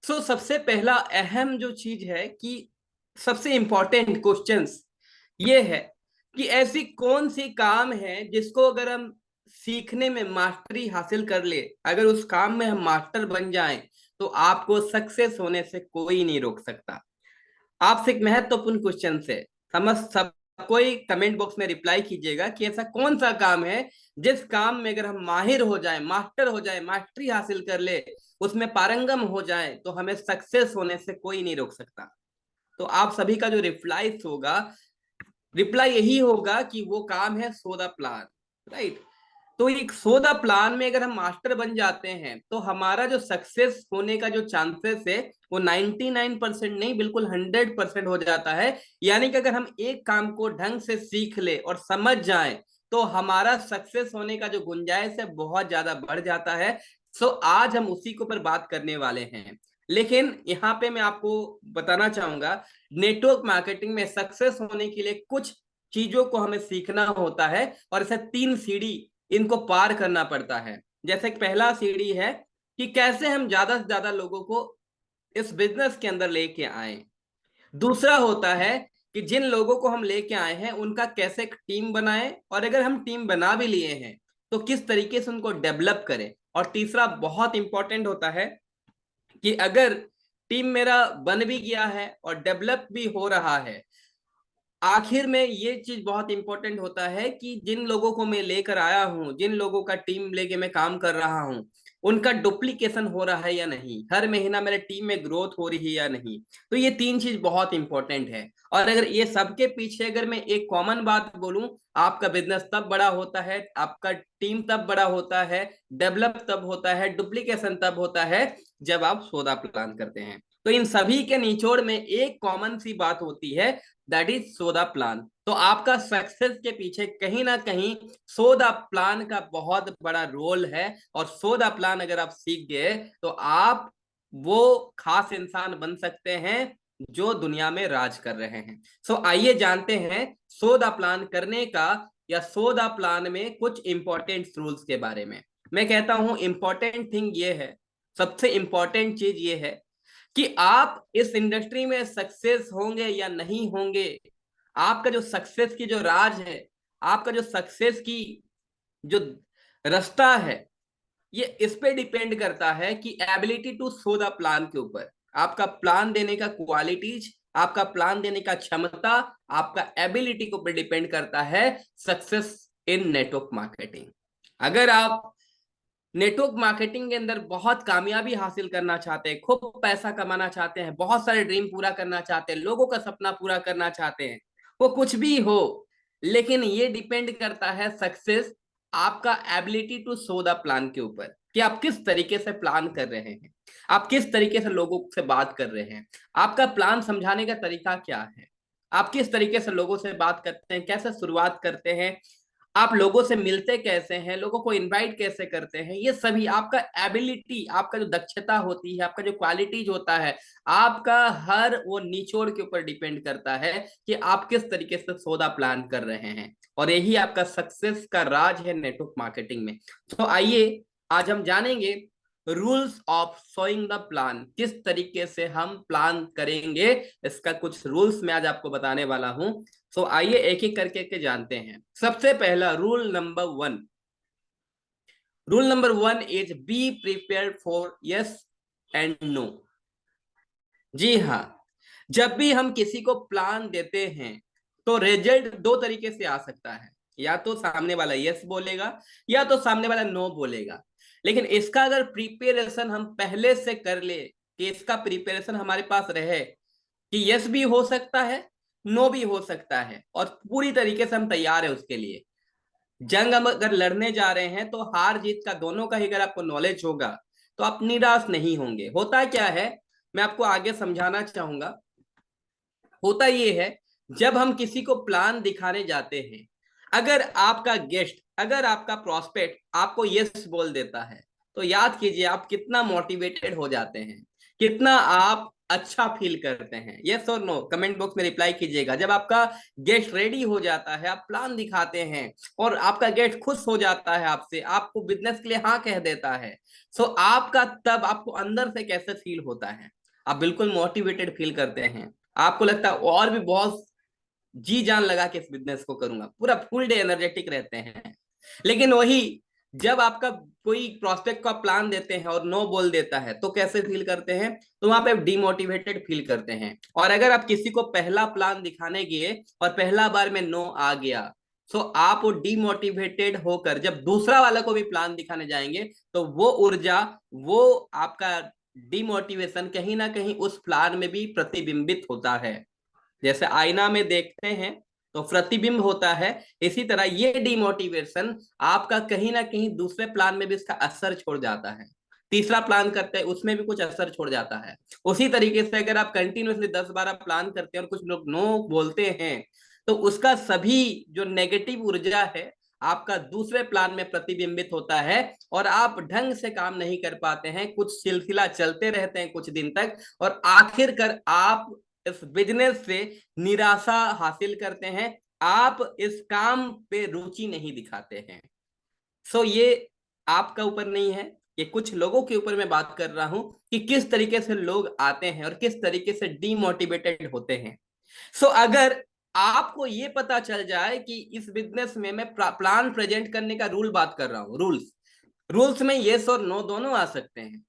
सबसे पहला अहम जो चीज है कि सबसे इंपॉर्टेंट क्वेश्चंस ये है कि ऐसी कौन सी काम है जिसको अगर हम सीखने में मास्टरी हासिल कर ले, अगर उस काम में हम मास्टर बन जाएं तो आपको सक्सेस होने से कोई नहीं रोक सकता। आपसे एक महत्वपूर्ण क्वेश्चन है, समझ सब कोई कमेंट बॉक्स में रिप्लाई कीजिएगा कि ऐसा कौन सा काम है जिस काम में अगर हम माहिर हो जाए, मास्टर हो जाए, मास्टरी हासिल कर ले, उसमें पारंगम हो जाए तो हमें सक्सेस होने से कोई नहीं रोक सकता। तो आप सभी का जो रिप्लाई होगा, रिप्लाई यही होगा कि वो काम है सोदा प्लान, राइट। तो एक सोदा प्लान में अगर हम मास्टर बन जाते हैं तो हमारा जो सक्सेस होने का जो चांसेस है वो 99% नहीं, बिल्कुल 100% हो जाता है। यानी कि अगर हम एक काम को ढंग से सीख ले और समझ जाएं तो हमारा सक्सेस होने का जो गुंजाइश है बहुत ज्यादा बढ़ जाता है। आज हम उसी के ऊपर बात करने वाले हैं। लेकिन यहाँ पे मैं आपको बताना चाहूंगा, नेटवर्क मार्केटिंग में सक्सेस होने के लिए कुछ चीजों को हमें सीखना होता है और ऐसे 3 सीढ़ी इनको पार करना पड़ता है। जैसे पहला सीढ़ी है कि कैसे हम ज्यादा से ज्यादा लोगों को इस बिजनेस के अंदर लेके आए। दूसरा होता है कि जिन लोगों को हम लेके आए हैं उनका कैसे एक टीम बनाए, और अगर हम टीम बना भी लिए हैं तो किस तरीके से उनको डेवलप करें। और तीसरा बहुत इंपॉर्टेंट होता है कि अगर टीम मेरा बन भी गया है और डेवलप भी हो रहा है, आखिर में ये चीज बहुत इंपॉर्टेंट होता है कि जिन लोगों को मैं लेकर आया हूं, जिन लोगों का टीम लेके मैं काम कर रहा हूं, उनका डुप्लीकेशन हो रहा है या नहीं, हर महीना मेरे टीम में ग्रोथ हो रही है या नहीं। तो ये 3 चीज बहुत इंपॉर्टेंट है। और अगर ये सबके पीछे अगर मैं एक कॉमन बात बोलूं, आपका बिजनेस तब बड़ा होता है, आपका टीम तब बड़ा होता है, डेवलप तब होता है, डुप्लीकेशन तब होता है जब आप सौदा प्लान करते हैं। तो इन सभी के निचोड़ में एक कॉमन सी बात होती है, दैट इज सोदा प्लान। तो आपका सक्सेस के पीछे कहीं ना कहीं सोदा प्लान का बहुत बड़ा रोल है। और सोदा प्लान अगर आप सीख गए तो आप वो खास इंसान बन सकते हैं जो दुनिया में राज कर रहे हैं। आइए जानते हैं सोदा प्लान करने का या सोदा प्लान में कुछ इंपॉर्टेंट रूल्स के बारे में। मैं कहता हूं इंपॉर्टेंट थिंग ये है, सबसे इंपॉर्टेंट चीज ये है कि आप इस इंडस्ट्री में सक्सेस होंगे या नहीं होंगे। आपका जो सक्सेस की जो राज है, आपका जो सक्सेस की जो रास्ता है, ये इस पे डिपेंड करता है कि ability to show the plan के ऊपर। आपका प्लान देने का क्वालिटीज, आपका प्लान देने का क्षमता, आपका एबिलिटी के ऊपर डिपेंड करता है सक्सेस इन नेटवर्क मार्केटिंग। अगर आप नेटवर्क मार्केटिंग के अंदर बहुत कामयाबी हासिल करना चाहते हैं, खूब पैसा कमाना चाहते हैं, बहुत सारे ड्रीम पूरा करना चाहते हैं, लोगों का सपना पूरा करना चाहते हैं, वो कुछ भी हो, लेकिन ये डिपेंड करता है सक्सेस आपका ability to show the plan के ऊपर कि आप किस तरीके से प्लान कर रहे हैं, आप किस तरीके से लोगों से बात कर रहे हैं, आपका प्लान समझाने का तरीका क्या है, आप किस तरीके से लोगों से बात करते हैं, कैसे शुरुआत करते हैं, आप लोगों से मिलते कैसे हैं, लोगों को इनवाइट कैसे करते हैं। ये सभी आपका एबिलिटी, आपका जो दक्षता होती है, आपका जो क्वालिटीज होता है, आपका हर वो निचोड़ के ऊपर डिपेंड करता है कि आप किस तरीके से सौदा प्लान कर रहे हैं। और यही आपका सक्सेस का राज है नेटवर्क मार्केटिंग में। आइए आज हम जानेंगे rules of showing the plan, किस तरीके से हम प्लान करेंगे, इसका कुछ रूल्स मैं आज आपको बताने वाला हूं। आइए एक एक करके के जानते हैं। सबसे पहला rule number 1 is be prepared for yes and no. जी हाँ, जब भी हम किसी को प्लान देते हैं तो रिजल्ट 2 तरीके से आ सकता है, या तो सामने वाला यस बोलेगा या तो सामने वाला नो बोलेगा। लेकिन इसका अगर प्रिपरेशन हम पहले से कर ले, कि इसका प्रिपरेशन हमारे पास रहे कि यस भी हो सकता है, नो भी हो सकता है, और पूरी तरीके से हम तैयार है उसके लिए। जंग हम अगर लड़ने जा रहे हैं तो हार जीत का दोनों का ही अगर आपको नॉलेज होगा तो आप निराश नहीं होंगे। होता क्या है, मैं आपको आगे समझाना चाहूंगा। होता ये है, जब हम किसी को प्लान दिखाने जाते हैं, अगर आपका गेस्ट, अगर आपका प्रॉस्पेक्ट आपको यस बोल देता है तो याद कीजिए आप कितना मोटिवेटेड हो जाते हैं कितना आप अच्छा फील करते हैं? यस और नो कमेंट बॉक्स में रिप्लाई कीजिएगा। जब आपका गेस्ट रेडी हो जाता है, आप प्लान दिखाते हैं और आपका गेस्ट खुश हो जाता है आपसे, आपको बिजनेस के लिए हाँ कह देता है, सो आपका तब आपको अंदर से कैसे फील होता है? आप बिल्कुल मोटिवेटेड फील करते हैं, आपको लगता है और भी बहुत जी जान लगा के इस बिजनेस को करूंगा, पूरा फुल डे एनर्जेटिक रहते हैं। लेकिन वही जब आपका कोई प्रोस्पेक्ट का प्लान देते हैं और नो बोल देता है तो कैसे फील करते हैं? तो वहां पे डिमोटिवेटेड फील करते हैं। और अगर आप किसी को पहला प्लान दिखाने गए और पहला बार में नो आ गया, तो आप वो डिमोटिवेटेड होकर जब दूसरा वाला को भी प्लान दिखाने जाएंगे तो वो ऊर्जा, वो आपका डिमोटिवेशन कहीं ना कहीं उस प्लान में भी प्रतिबिंबित होता है। जैसे आईना में देखते हैं तो प्रतिबिंब होता है, इसी तरह ये डिमोटिवेशन आपका कहीं ना कहीं दूसरे प्लान में भी इसका असर छोड़ जाता है। तीसरा प्लान करते हैं उसमें भी कुछ असर छोड़ जाता है। उसी तरीके से अगर आप कंटिन्यूअसली 10-12 प्लान करते हैं और कुछ लोग नो बोलते हैं, तो उसका सभी जो नेगेटिव ऊर्जा है आपका दूसरे प्लान में प्रतिबिंबित होता है और आप ढंग से काम नहीं कर पाते हैं, कुछ सिलसिला चलते रहते हैं कुछ दिन तक, और आखिरकार आप इस बिजनेस से निराशा हासिल करते हैं, आप इस काम पे रुचि नहीं दिखाते हैं। सो ये आपका ऊपर नहीं है, ये कुछ लोगों के ऊपर मैं बात कर रहा हूं कि किस तरीके से लोग आते हैं और किस तरीके से डीमोटिवेटेड होते हैं। सो अगर आपको ये पता चल जाए कि इस बिजनेस में मैं प्लान प्रेजेंट करने का रूल बात कर रहा हूं, रूल्स रूल्स में यस और नो दोनों आ सकते हैं।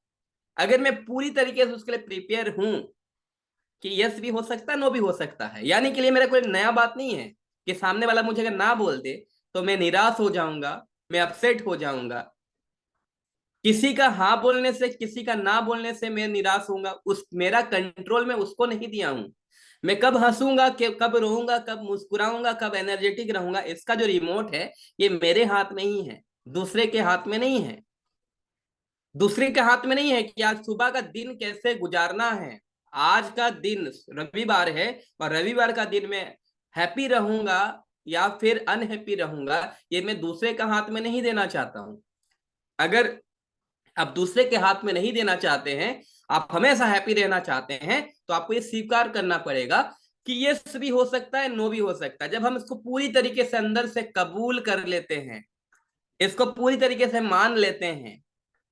अगर मैं पूरी तरीके से उसके लिए प्रिपेयर हूं कि यस भी हो सकता है, नो भी हो सकता है, यानी के लिए मेरा कोई नया बात नहीं है कि सामने वाला मुझे अगर ना बोल दे तो मैं निराश हो जाऊंगा, मैं अपसेट हो जाऊंगा। किसी का हाँ बोलने से, किसी का ना बोलने से मैं निराश होऊंगा, उस मेरा कंट्रोल में उसको नहीं दिया हूं। मैं कब हंसूंगा, कब रोऊंगा, कब मुस्कुराऊंगा, कब एनर्जेटिक रहूंगा, इसका जो रिमोट है ये मेरे हाथ में ही है, दूसरे के हाथ में नहीं है। दूसरे के हाथ में नहीं है कि आज सुबह का दिन कैसे गुजारना है। आज का दिन रविवार है और रविवार का दिन मैं हैप्पी रहूंगा या फिर अनहैप्पी रहूंगा, ये मैं दूसरे का हाथ में नहीं देना चाहता हूं। अगर आप दूसरे के हाथ में नहीं देना चाहते हैं, आप हमेशा हैप्पी रहना चाहते हैं, तो आपको ये स्वीकार करना पड़ेगा कि ये भी हो सकता है, नो भी हो सकता है। जब हम इसको पूरी तरीके से अंदर से कबूल कर लेते हैं, इसको पूरी तरीके से मान लेते हैं,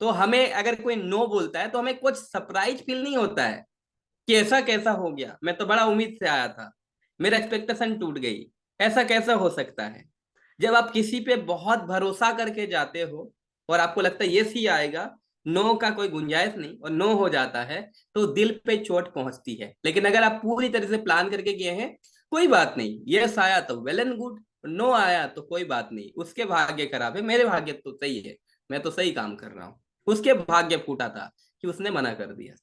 तो हमें अगर कोई नो बोलता है तो हमें कुछ सरप्राइज फील नहीं होता है कि ऐसा कैसा हो गया, मैं तो बड़ा उम्मीद से आया था, मेरा एक्सपेक्टेशन टूट गई, ऐसा कैसा हो सकता है। जब आप किसी पे बहुत भरोसा करके जाते हो और आपको लगता है यस ही आएगा, नो का कोई गुंजाइश नहीं, और नो हो जाता है, तो दिल पे चोट पहुंचती है। लेकिन अगर आप पूरी तरह से प्लान करके गए हैं, कोई बात नहीं, यस आया तो वेल एंड गुड, नो आया तो कोई बात नहीं, उसके भाग्य खराब है, मेरे भाग्य तो सही है, मैं तो सही काम कर रहा हूँ। उसके भाग्य फूटा था कि उसने मना कर दिया।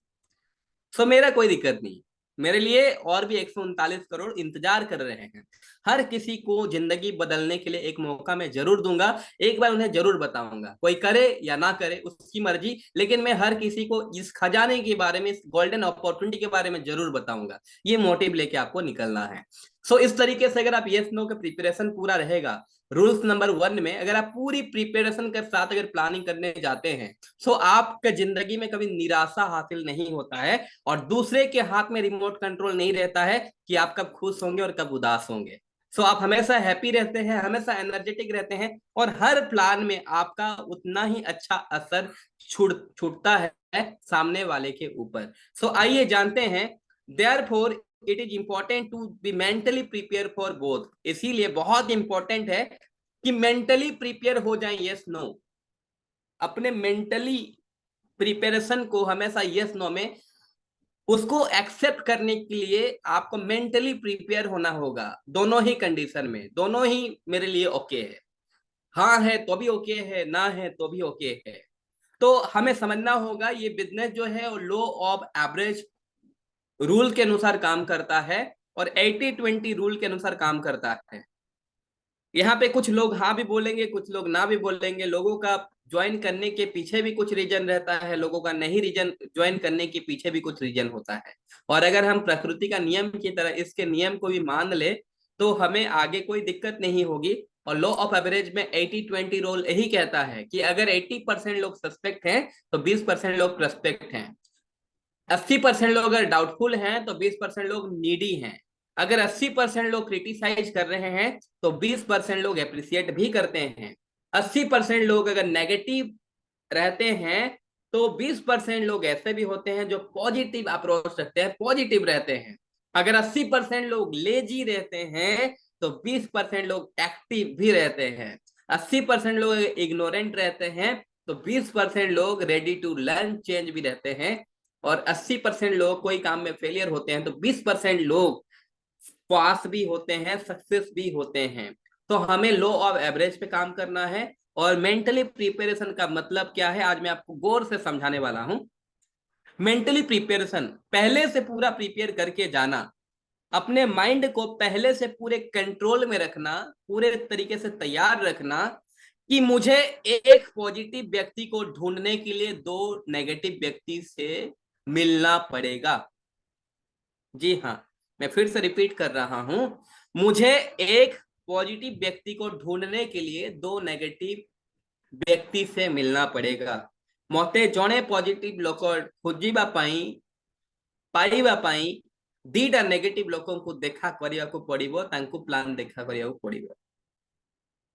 सो मेरा कोई दिक्कत नहीं, मेरे लिए और भी 139 करोड़ इंतजार कर रहे हैं। हर किसी को जिंदगी बदलने के लिए एक मौका मैं जरूर दूंगा, एक बार उन्हें जरूर बताऊंगा, कोई करे या ना करे उसकी मर्जी, लेकिन मैं हर किसी को इस खजाने के बारे में, इस गोल्डन अपॉर्चुनिटी के बारे में जरूर बताऊंगा। ये मोटिव लेके आपको निकलना है। सो इस तरीके से अगर आप यस नो का प्रिपरेशन पूरा रहेगा, रूल्स नंबर 1 में अगर आप पूरी प्रिपरेशन के साथ अगर प्लानिंग करने जाते हैं, तो आपके जिंदगी में कभी निराशा हासिल नहीं होता है और दूसरे के हाथ में रिमोट कंट्रोल नहीं रहता है कि आप कब खुश होंगे और कब उदास होंगे। सो आप हमेशा हैप्पी रहते हैं, हमेशा एनर्जेटिक रहते हैं, और हर प्लान में आपका उतना ही अच्छा असर छूटता है सामने वाले के ऊपर। सो आइए जानते हैं, therefore it is important to be mentally prepare for both. इसीलिए बहुत इंपॉर्टेंट है कि मेंटली प्रिपेयर हो जाए यस नो। अपने मेंटली प्रिपरेशन को हमेशा यस नो में उसको एक्सेप्ट करने के लिए आपको मेंटली प्रिपेयर होना होगा। दोनों ही कंडीशन में, दोनों ही मेरे लिए ओके है, हाँ है तो भी ओके है, ना है तो भी ओके है। तो हमें समझना होगा ये बिजनेस जो है वो लॉ ऑफ एवरेज रूल के अनुसार काम करता है और 80-20 रूल के अनुसार काम करता है। यहाँ पे कुछ लोग हाँ भी बोलेंगे, कुछ लोग ना भी बोलेंगे, लोगों का ज्वाइन करने के पीछे भी कुछ रीजन रहता है, लोगों का नहीं रीजन ज्वाइन करने के पीछे भी कुछ रीजन होता है। और अगर हम प्रकृति का नियम की तरह इसके नियम को भी मान ले तो हमें आगे कोई दिक्कत नहीं होगी। और लॉ ऑफ एवरेज में 80-20 रूल यही कहता है कि अगर 80% लोग सस्पेक्ट हैं तो 20% लोग प्रस्पेक्ट हैं। 80% लोग अगर डाउटफुल हैं तो 20% लोग नीडी हैं। अगर 80% लोग क्रिटिसाइज कर रहे हैं तो 20% लोग अप्रिसिएट भी करते हैं। 80% लोग अगर नेगेटिव रहते हैं तो 20% लोग ऐसे भी होते हैं जो पॉजिटिव अप्रोच रखते हैं, पॉजिटिव रहते हैं। अगर 80% लोग लेजी रहते हैं तो 20% लोग एक्टिव भी रहते हैं। 80% लोग इग्नोरेंट रहते हैं तो 20% लोग रेडी टू लर्न चेंज भी रहते हैं। और 80% लोग कोई काम में फेलियर होते हैं तो 20% लोग पास भी होते हैं, सक्सेस भी होते हैं। तो हमें लो ऑफ एवरेज पे काम करना है। और मेंटली प्रिपरेशन का मतलब क्या है, आज मैं आपको गौर से समझाने वाला हूं। मेंटली प्रिपरेशन, पहले से पूरा प्रिपेयर करके जाना, अपने माइंड को पहले से पूरे कंट्रोल में रखना, पूरे तरीके से तैयार रखना कि मुझे एक पॉजिटिव व्यक्ति को ढूंढने के लिए दो नेगेटिव व्यक्ति से मिलना पड़ेगा। जी हाँ, मैं फिर से रिपीट कर रहा हूं, मुझे एक पॉजिटिव व्यक्ति को ढूंढने के लिए दो नेगेटिव व्यक्ति से मिलना पड़ेगा। मते जने पॉजिटिव लोक खोजिबा पाइबा पाई दीटा नेगेटिव लोकों को देखा करिया को पड़िबो, तांको प्लान देखा करिया को पड़िबो।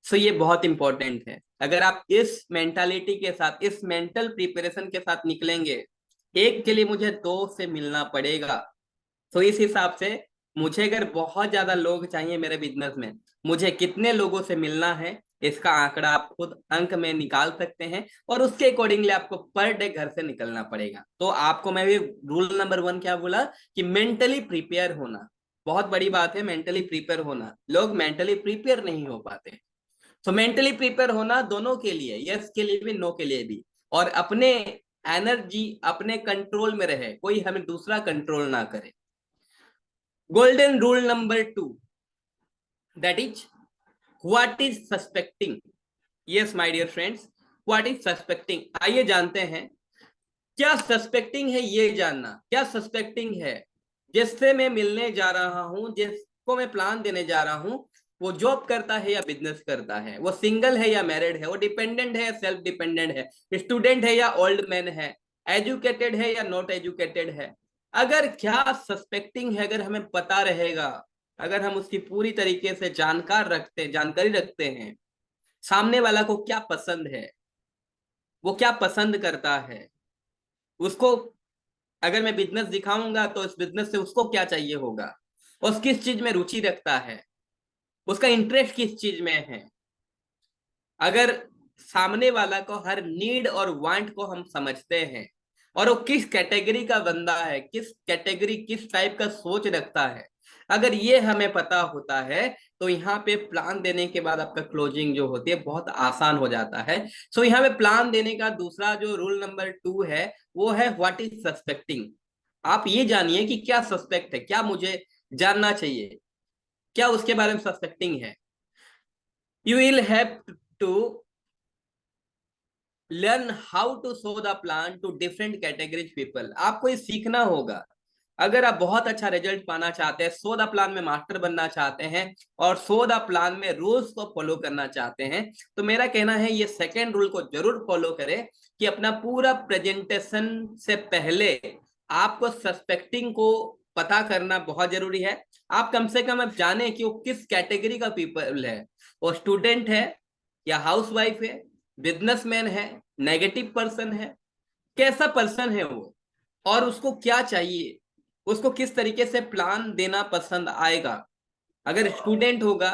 सो ये बहुत इंपॉर्टेंट है। अगर आप इस मेंटालिटी के साथ, इस मेंटल प्रिपरेशन के साथ निकलेंगे, एक के लिए मुझे दो से मिलना पड़ेगा, तो इस हिसाब से मुझे अगर बहुत ज्यादा लोग चाहिए मेरे बिजनेस में, मुझे कितने लोगों से मिलना है इसका आंकड़ा आप खुद अंक में निकाल सकते हैं। और उसके अकॉर्डिंगली आपको पर डे घर से निकलना पड़ेगा। तो आपको मैं भी रूल नंबर 1 क्या बोला कि मेंटली प्रिपेयर होना। बहुत बड़ी बात है मेंटली प्रिपेयर होना, लोग मेंटली प्रिपेयर नहीं हो पाते। तो मेंटली प्रिपेयर होना दोनों के लिए, यस के लिए भी नो के लिए भी। और अपने एनर्जी अपने कंट्रोल में रहे, कोई हमें दूसरा कंट्रोल ना करे। Golden rule number 2, that is what is suspecting. Yes my dear friends, what is suspecting, आइए जानते हैं क्या सस्पेक्टिंग है। ये जानना क्या सस्पेक्टिंग है। जिससे मैं मिलने जा रहा हूं, जिसको मैं प्लान देने जा रहा हूं, वो जॉब करता है या बिजनेस करता है, वो सिंगल है या मैरिड है, वो डिपेंडेंट है या सेल्फ डिपेंडेंट है, स्टूडेंट है या ओल्ड मैन है, एजुकेटेड है या नॉट एजुकेटेड है। अगर क्या सस्पेक्टिंग है, अगर हमें पता रहेगा, अगर हम उसकी पूरी तरीके से जानकारी रखते हैं, सामने वाला को क्या पसंद है, वो क्या पसंद करता है, उसको अगर मैं बिजनेस दिखाऊंगा तो इस बिजनेस से उसको क्या चाहिए होगा, और किस चीज में रुचि रखता है, उसका इंटरेस्ट किस चीज में है। अगर सामने वाला को हर नीड और वांट को हम समझते हैं, और वो किस कैटेगरी का बंदा है, किस कैटेगरी किस टाइप का सोच रखता है, अगर ये हमें पता होता है तो यहाँ पे प्लान देने के बाद आपका क्लोजिंग जो होती है बहुत आसान हो जाता है। सो यहाँ पे प्लान देने का दूसरा जो रूल नंबर 2 है वो है व्हाट इज सस्पेक्टिंग। आप ये जानिए कि क्या सस्पेक्ट है, क्या मुझे जानना चाहिए, क्या उसके बारे में सस्पेक्टिंग है। You will have to learn how to show the plan to different categories people. आपको ये सीखना होगा। अगर आप बहुत अच्छा रिजल्ट पाना चाहते हैं, शो द प्लान में मास्टर बनना चाहते हैं, और शो द प्लान में रूल्स को फॉलो करना चाहते हैं, तो मेरा कहना है ये सेकेंड रूल को जरूर फॉलो करें कि अपना पूरा प्रेजेंटेशन से पहले आपको सस्पेक्टिंग को पता करना बहुत जरूरी है। आप कम से कम अब जाने कि वो किस कैटेगरी का पीपल है, वो स्टूडेंट है या हाउसवाइफ है, बिजनेसमैन है, नेगेटिव पर्सन है, कैसा पर्सन है वो, और उसको क्या चाहिए, उसको किस तरीके से प्लान देना पसंद आएगा। अगर स्टूडेंट होगा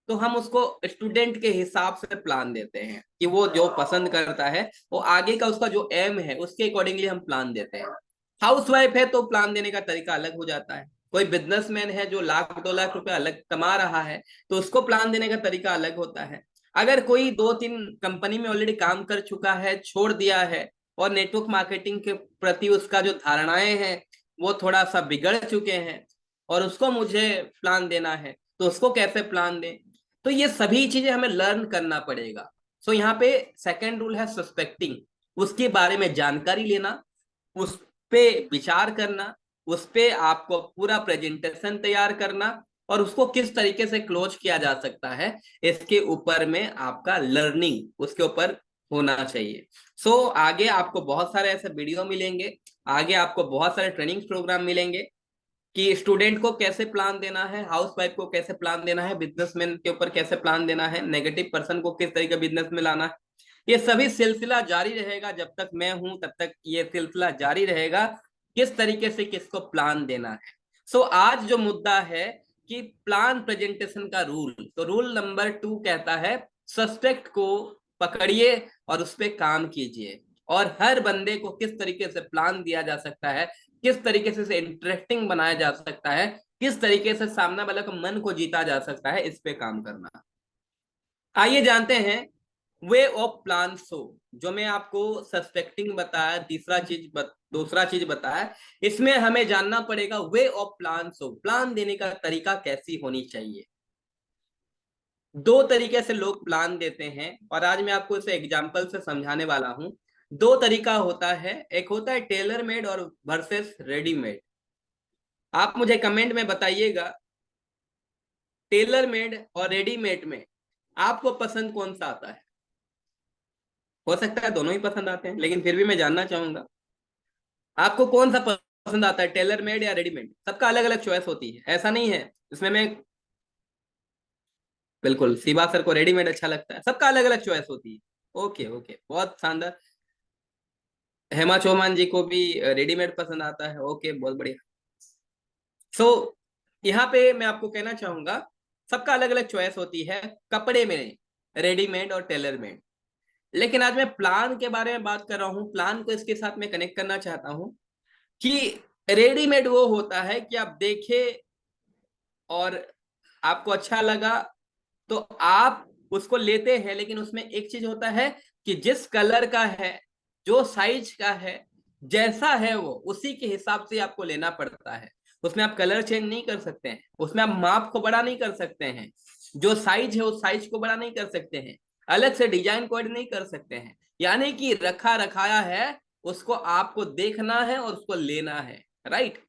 तो हम उसको स्टूडेंट के हिसाब से प्लान देते हैं कि वो जो पसंद करता है, वो आगे का उसका जो एम है उसके अकॉर्डिंगली हम प्लान देते हैं। हाउसवाइफ है तो प्लान देने का तरीका अलग हो जाता है। कोई बिजनेसमैन है जो लाख 2 लाख रुपए अलग कमा रहा है तो उसको प्लान देने का तरीका अलग होता है। अगर कोई 2-3 कंपनी में ऑलरेडी काम कर चुका है, छोड़ दिया है, और नेटवर्क मार्केटिंग के प्रति उसका जो धारणाएं हैं वो थोड़ा सा बिगड़ चुके हैं, और उसको मुझे प्लान देना है, तो उसको कैसे प्लान दें। तो ये सभी चीजें हमें लर्न करना पड़ेगा। सो यहाँ पे सेकेंड रूल है सस्पेक्टिंग, उसके बारे में जानकारी लेना, उस पे विचार करना, उस पे आपको पूरा प्रेजेंटेशन तैयार करना, और उसको किस तरीके से क्लोज किया जा सकता है इसके ऊपर में आपका लर्निंग उसके ऊपर होना चाहिए। आगे आपको बहुत सारे ऐसे वीडियो मिलेंगे आगे आपको बहुत सारे ट्रेनिंग प्रोग्राम मिलेंगे कि स्टूडेंट को कैसे प्लान देना है, हाउस वाइफ को कैसे प्लान देना है, बिजनेसमैन के ऊपर कैसे प्लान देना है, नेगेटिव पर्सन को किस तरीके बिजनेस में लाना है। ये सभी सिलसिला जारी रहेगा, जब तक मैं हूं तब तक ये सिलसिला जारी रहेगा, किस तरीके से किसको प्लान देना है। सो आज जो मुद्दा है कि प्लान प्रेजेंटेशन का रूल, तो रूल नंबर 2 कहता है सस्पेक्ट को पकड़िए और उस पर काम कीजिए, और हर बंदे को किस तरीके से प्लान दिया जा सकता है, किस तरीके से इंटरेस्टिंग बनाया जा सकता है, किस तरीके से सामने वाले को मन को जीता जा सकता है, इस पे काम करना। आइए जानते हैं वे ऑफ प्लान। सो जो मैं आपको सस्पेक्टिंग बताया, दूसरा चीज बताया, इसमें हमें जानना पड़ेगा way of plan. So plan देने का तरीका कैसी होनी चाहिए। दो तरीके से लोग प्लान देते हैं, और आज मैं आपको इसे एग्जाम्पल से समझाने वाला हूं। दो तरीका होता है, एक होता है टेलर मेड और वर्सेस रेडीमेड। आप मुझे कमेंट में बताइएगा टेलर मेड और रेडीमेड में आपको पसंद कौन सा आता है। हो सकता है दोनों ही पसंद आते हैं, लेकिन फिर भी मैं जानना चाहूंगा आपको कौन सा पसंद आता है, टेलर मेड या रेडीमेड। सबका अलग अलग चॉइस होती है, ऐसा नहीं है इसमें मैं। बिल्कुल, शिवा सर को रेडीमेड अच्छा लगता है, सबका अलग अलग चॉइस होती है। ओके ओके, बहुत शानदार। हेमा चौहान जी को भी रेडीमेड पसंद आता है, ओके बहुत बढ़िया। सो यहाँ पे मैं आपको कहना चाहूंगा सबका अलग अलग चॉइस होती है कपड़े में, रेडीमेड और टेलर मेड। लेकिन आज मैं प्लान के बारे में बात कर रहा हूँ, प्लान को इसके साथ मैं कनेक्ट करना चाहता हूँ कि रेडीमेड वो होता है कि आप देखे और आपको अच्छा लगा तो आप उसको लेते हैं, लेकिन उसमें एक चीज होता है कि जिस कलर का है, जो साइज का है, जैसा है वो उसी के हिसाब से आपको लेना पड़ता है। उसमें आप कलर चेंज नहीं कर सकते हैं, उसमें आप माप को बड़ा नहीं कर सकते हैं, जो साइज है उस साइज को बड़ा नहीं कर सकते हैं, अलग से डिजाइन को ऐड नहीं कर सकते हैं। यानी कि रखा रखाया है, उसको आपको देखना है और उसको लेना है, राइट।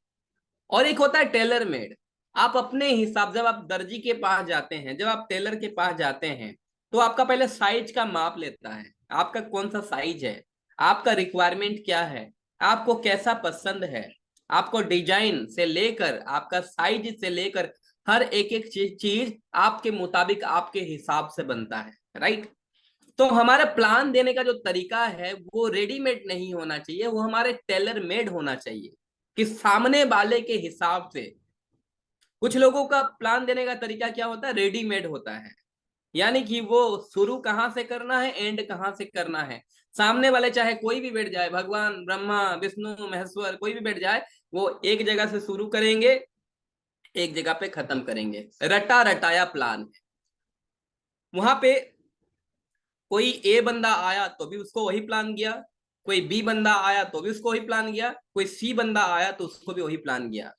और एक होता है टेलर मेड। आप अपने हिसाब, जब आप दर्जी के पास जाते हैं, जब आप टेलर के पास जाते हैं, तो आपका पहले साइज का माप लेता है, आपका कौन सा साइज है, आपका रिक्वायरमेंट क्या है, आपको कैसा पसंद है, आपको डिजाइन से लेकर आपका साइज से लेकर हर एक एक चीज आपके मुताबिक आपके हिसाब से बनता है, राइट। तो हमारा प्लान देने का जो तरीका है वो रेडीमेड नहीं होना चाहिए, वो हमारे टेलर मेड होना चाहिए कि सामने वाले के हिसाब से। कुछ लोगों का प्लान देने का तरीका क्या होता है, रेडीमेड होता है, यानी कि वो शुरू कहाँ से करना है, एंड कहाँ से करना है। सामने वाले चाहे कोई भी बैठ जाए, भगवान ब्रह्मा विष्णु महेश्वर कोई भी बैठ जाए, वो एक जगह से शुरू करेंगे, एक जगह पे खत्म करेंगे, रटा रटाया प्लान है। वहां पे कोई ए बंदा आया तो भी उसको वही प्लान किया, कोई बी बंदा आया तो भी उसको वही प्लान किया, कोई सी बंदा आया तो उसको भी वही प्लान किया।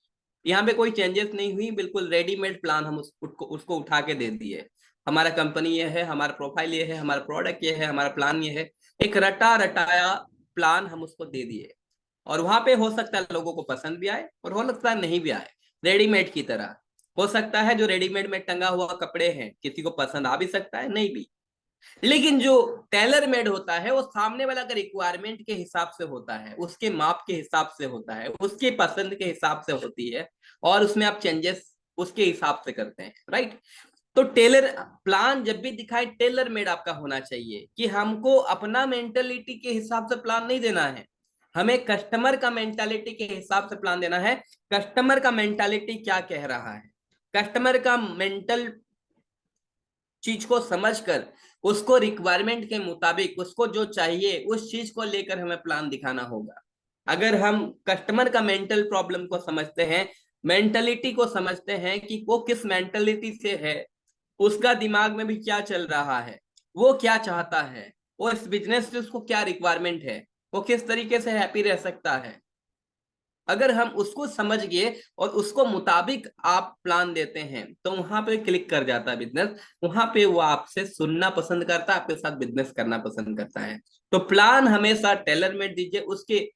यहाँ पे कोई चेंजेस नहीं हुई, बिल्कुल रेडीमेड प्लान हम उसको उठा के दे दिए। हमारा कंपनी ये है, हमारा प्रोफाइल ये है, हमारा प्रोडक्ट ये है, हमारा प्लान ये है, एक रटा रटाया प्लान हम उसको दे दिए। और वहां पे हो सकता है लोगों को पसंद भी आए और हो सकता है नहीं भी आए, रेडीमेड की तरह। हो सकता है जो रेडीमेड में टंगा हुआ कपड़े हैं किसी को पसंद आ भी सकता है, नहीं भी। लेकिन जो टेलर मेड होता है वो सामने वाला का रिक्वायरमेंट के हिसाब से होता है, उसके माप के हिसाब से होता है, उसके पसंद के हिसाब से होती है, और उसमें आप चेंजेस उसके हिसाब से करते हैं, राइट। तो टेलर प्लान जब भी दिखाए टेलर मेड आपका होना चाहिए कि हमको अपना मेंटेलिटी के हिसाब से प्लान नहीं देना है, हमें कस्टमर का मेंटालिटी के हिसाब से प्लान देना है। कस्टमर का मेंटालिटी क्या कह रहा है, कस्टमर का मेंटल चीज को समझकर उसको रिक्वायरमेंट के मुताबिक उसको जो चाहिए उस चीज को लेकर हमें प्लान दिखाना होगा। अगर हम कस्टमर का मेंटल प्रॉब्लम को समझते हैं, मेंटलिटी को समझते हैं कि वो किस मेंटलिटी से है, उसका दिमाग में भी क्या चल रहा है, वो क्या चाहता है, वो इस बिजनेस से उसको क्या रिक्वायरमेंट है, वो किस तरीके से हैप्पी रह सकता है, अगर हम उसको समझ गए और उसको मुताबिक आप प्लान देते हैं तो वहां पे क्लिक कर जाता है बिजनेस। वहां पे वो आपसे सुनना पसंद करता है, आपके साथ बिजनेस करना पसंद करता है। तो प्लान हमेशा टेलर मेड दीजिए। उसके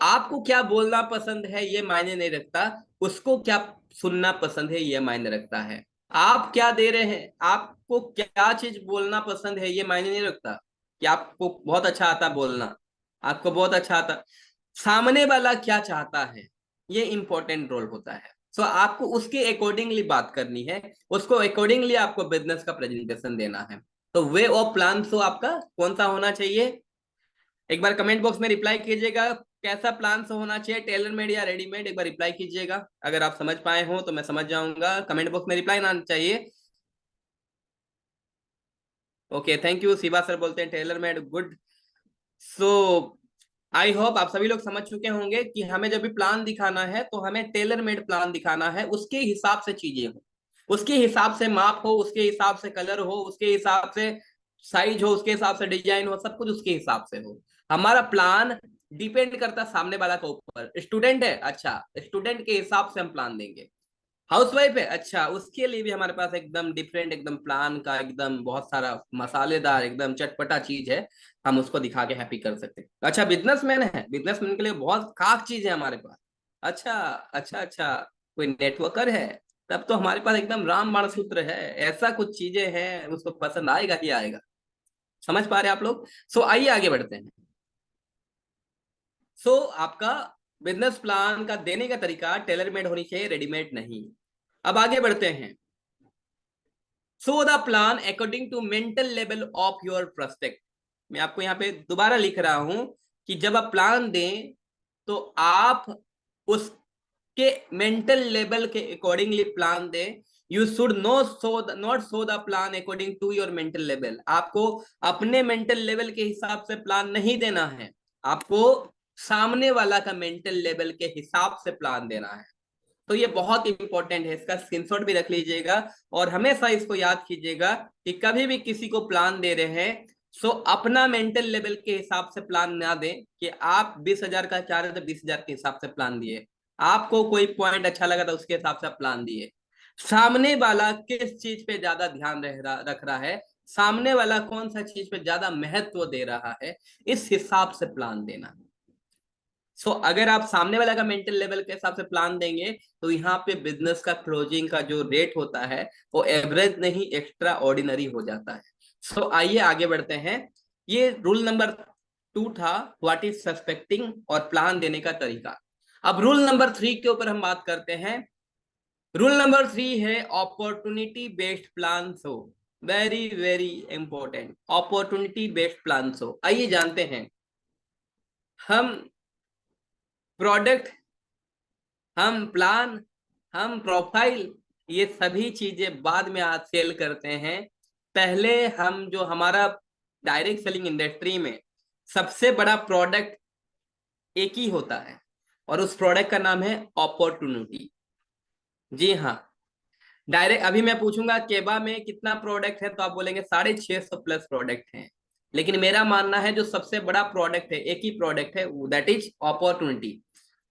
आपको क्या बोलना पसंद है ये मायने नहीं रखता, उसको क्या सुनना पसंद है ये मायने रखता है। आप क्या दे रहे हैं, आपको क्या चीज बोलना पसंद है ये मायने नहीं रखता कि आपको बहुत अच्छा आता बोलना, आपको बहुत अच्छा आता। सामने वाला क्या चाहता है, ये इंपॉर्टेंट रोल होता है। सो आपको उसके अकॉर्डिंगली बात करनी है, उसको अकॉर्डिंगली आपको बिजनेस का प्रेजेंटेशन देना है। तो वे ऑफ प्लान तो आपका कौन सा होना चाहिए, एक बार कमेंट बॉक्स में रिप्लाई कीजिएगा, कैसा प्लान से होना चाहिए, टेलर मेड या रेडीमेड, एक बार रिप्लाई कीजिएगा। अगर आप समझ पाए हो तो मैं समझ जाऊंगा, कमेंट बॉक्स में रिप्लाई आना चाहिए। Okay, thank you. Shiva sir बोलते हैं tailor made, good. So I hope आप सभी लोग समझ चुके होंगे कि हमें जब भी प्लान दिखाना है तो हमें टेलर मेड प्लान दिखाना है, उसके हिसाब से चीजें हो, उसके हिसाब से माप हो, उसके हिसाब से कलर हो, उसके हिसाब से साइज हो, उसके हिसाब से डिजाइन हो, सब कुछ उसके हिसाब से हो। हमारा प्लान डिपेंड करता है सामने वाला के ऊपर। स्टूडेंट है, अच्छा, स्टूडेंट के हिसाब से हम प्लान देंगे। हाउसवाइफ है, अच्छा, उसके लिए भी हमारे पास एकदम डिफरेंट, एकदम प्लान का एकदम बहुत सारा मसालेदार एकदम चटपटा चीज है, हम उसको दिखा के हैप्पी कर सकते हैं। अच्छा, बिजनेसमैन है, बिजनेसमैन के लिए बहुत खास चीज है हमारे पास। अच्छा अच्छा अच्छा, कोई नेटवर्कर है, तब तो हमारे पास एकदम रामबाण सूत्र है, ऐसा कुछ चीजें हैं, उसको पसंद आएगा ही आएगा। समझ पा रहे हैं आप लोग? सो आइए आगे बढ़ते हैं। सो आपका बिजनेस प्लान का देने का तरीका टेलर मेड होनी चाहिए, रेडीमेड नहीं। अब आगे बढ़ते हैं। So the plan according to mental level of your prospect. मैं आपको यहाँ पे दोबारा लिख रहा हूं कि जब आप प्लान दें तो आप उसके मेंटल लेवल के अकॉर्डिंगली प्लान दें। You should not show the plan according to your mental level. आपको अपने मेंटल लेवल के हिसाब से प्लान नहीं देना है, आपको सामने वाला का मेंटल लेवल के हिसाब से प्लान देना है। तो ये बहुत इंपॉर्टेंट है, इसका स्क्रीनशॉट भी रख लीजिएगा और हमेशा इसको याद कीजिएगा कि कभी भी किसी को प्लान दे रहे हैं सो अपना मेंटल लेवल के हिसाब से प्लान ना दें कि आप 20,000 का चाह रहे थे, 20,000 के हिसाब से प्लान दिए। आपको कोई पॉइंट अच्छा लगा था उसके हिसाब से प्लान दिए। सामने वाला किस चीज पे ज्यादा ध्यान रख रहा है, सामने वाला कौन सा चीज पे ज्यादा महत्व दे रहा है, इस हिसाब से प्लान देना। अगर आप सामने वाला का मेंटल लेवल के हिसाब से प्लान देंगे तो यहाँ पे बिजनेस का क्लोजिंग का जो रेट होता है वो एवरेज नहीं एक्स्ट्रा ऑर्डिनरी हो जाता है। आइए आगे बढ़ते हैं। ये रूल नंबर 2 था, व्हाट इज सस्पेक्टिंग और प्लान देने का तरीका। अब रूल नंबर 3 के ऊपर हम बात करते हैं। रूल नंबर 3 है opportunity based plan. Very very important, opportunity based plan. आइए जानते हैं। हम प्रोडक्ट, हम प्लान, हम प्रोफाइल, ये सभी चीजें बाद में आज सेल करते हैं। पहले हम जो हमारा डायरेक्ट सेलिंग इंडस्ट्री में सबसे बड़ा प्रोडक्ट एक ही होता है और उस प्रोडक्ट का नाम है अपॉर्चुनिटी। जी हाँ, डायरेक्ट अभी मैं पूछूंगा केबा में कितना प्रोडक्ट है तो आप बोलेंगे 650 प्लस प्रोडक्ट हैं, लेकिन मेरा मानना है जो सबसे बड़ा प्रोडक्ट है, एक ही प्रोडक्ट है, दैट इज अपॉर्चुनिटी।